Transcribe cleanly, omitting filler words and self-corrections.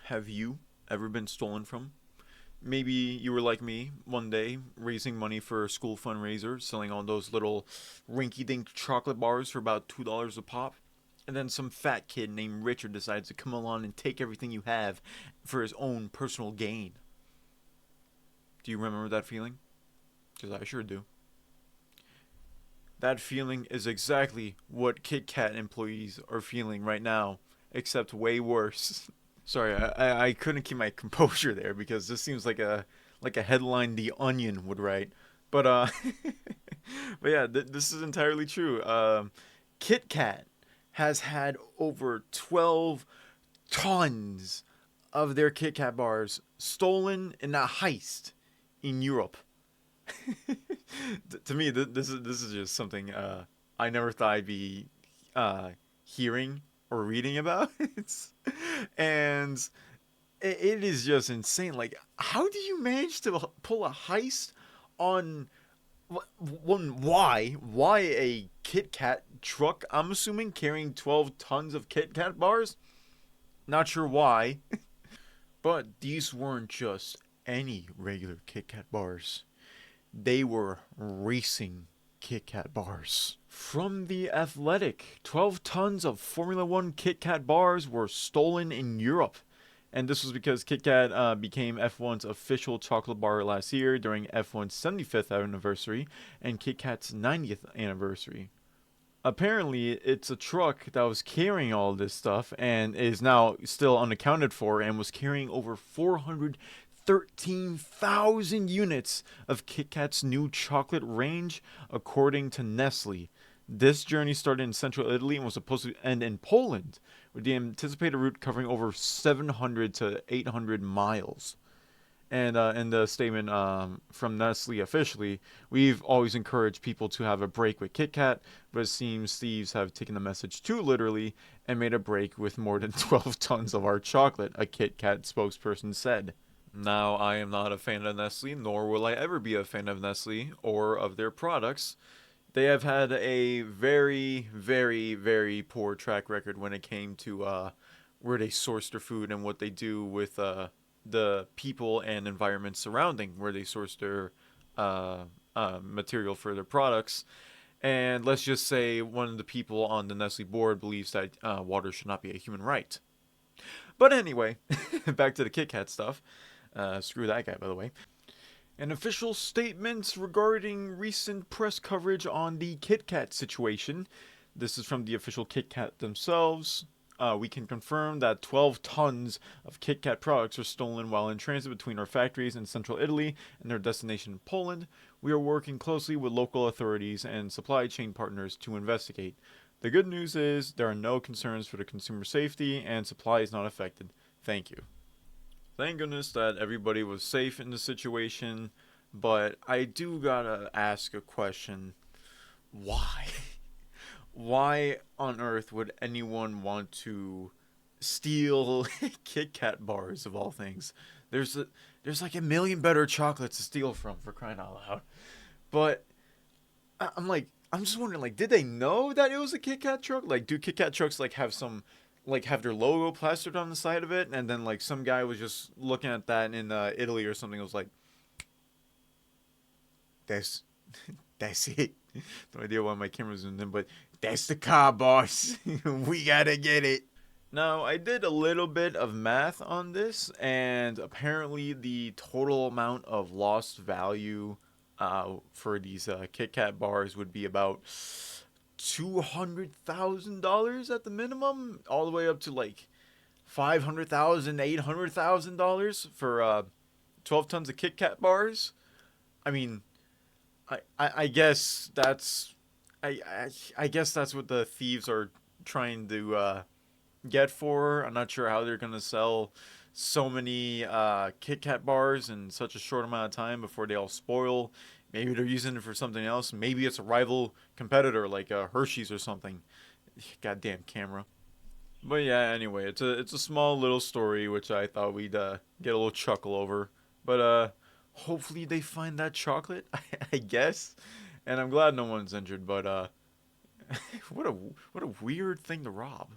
Have you ever been stolen from? Maybe you were like me one day, raising money for a school fundraiser, selling all those little rinky dink chocolate bars for about $2 a pop. And then some fat kid named Richard decides to come along and take everything you have for his own personal gain. Do you remember that feeling? Because I sure do. That feeling is exactly what KitKat employees are feeling right now, except way worse. Sorry, I couldn't keep my composure there because this seems like a headline The Onion would write. But but yeah, this is entirely true. KitKat has had over 12 tons of their KitKat bars stolen in a heist in Europe. To me, this is just something I never thought I'd be hearing or reading about. And it is just insane. Like, how do you manage to pull a heist on one? Why a Kit Kat truck? I'm assuming carrying 12 tons of Kit Kat bars. Not sure why, but these weren't just any regular Kit Kat bars. They were racing Kit Kat bars. From The Athletic, 12 tons of Formula One Kit Kat bars were stolen in Europe. And this was because KitKat became F1's official chocolate bar last year during F1's 75th anniversary and KitKat's 90th anniversary. Apparently, it's a truck that was carrying all this stuff and is now still unaccounted for and was carrying over 413,000 units of KitKat's new chocolate range, according to Nestle. This journey started in central Italy and was supposed to end in Poland, with the anticipated route covering over 700 to 800 miles. And in the statement from Nestle officially, we've always encouraged people to have a break with KitKat, but it seems thieves have taken the message too literally and made a break with more than 12 tons of our chocolate, a KitKat spokesperson said. Now, I am not a fan of Nestle, nor will I ever be a fan of Nestle or of their products. They have had a very, very, very poor track record when it came to where they source their food and what they do with the people and environment surrounding where they source their material for their products. And let's just say one of the people on the Nestle board believes that water should not be a human right. But anyway, back to the Kit Kat stuff. Screw that guy, by the way. An official statement regarding recent press coverage on the KitKat situation. This is from the official KitKat themselves. We can confirm that 12 tons of KitKat products are stolen while in transit between our factories in central Italy and their destination in Poland. We are working closely with local authorities and supply chain partners to investigate. The good news is there are no concerns for the consumer safety and supply is not affected. Thank you. Thank goodness that everybody was safe in the situation, but I do gotta ask a question. Why? Why on earth would anyone want to steal Kit Kat bars of all things? There's like a million better chocolates to steal from for crying out loud. But I'm just wondering, like, did they know that it was a Kit Kat truck? Like, do Kit Kat trucks like have some like have their logo plastered on the side of it, and then like some guy was just looking at that in Italy or something. It was like, that's that's it. No idea why my camera's zoomed in, but that's the car, boss. We gotta get it. Now, I did a little bit of math on this, and apparently the total amount of lost value for these Kit Kat bars would be about $200,000 at the minimum, all the way up to like $500,000, $800,000 for 12 tons of Kit Kat bars. I mean, I guess that's I guess that's what the thieves are trying to get for. I'm not sure how they're gonna sell so many Kit Kat bars in such a short amount of time before they all spoil. Maybe they're using it for something else. Maybe it's a rival competitor like Hershey's or something. Goddamn camera. But yeah, anyway, it's a small little story which I thought we'd get a little chuckle over. But hopefully they find that chocolate. I guess. And I'm glad no one's injured. But what a weird thing to rob.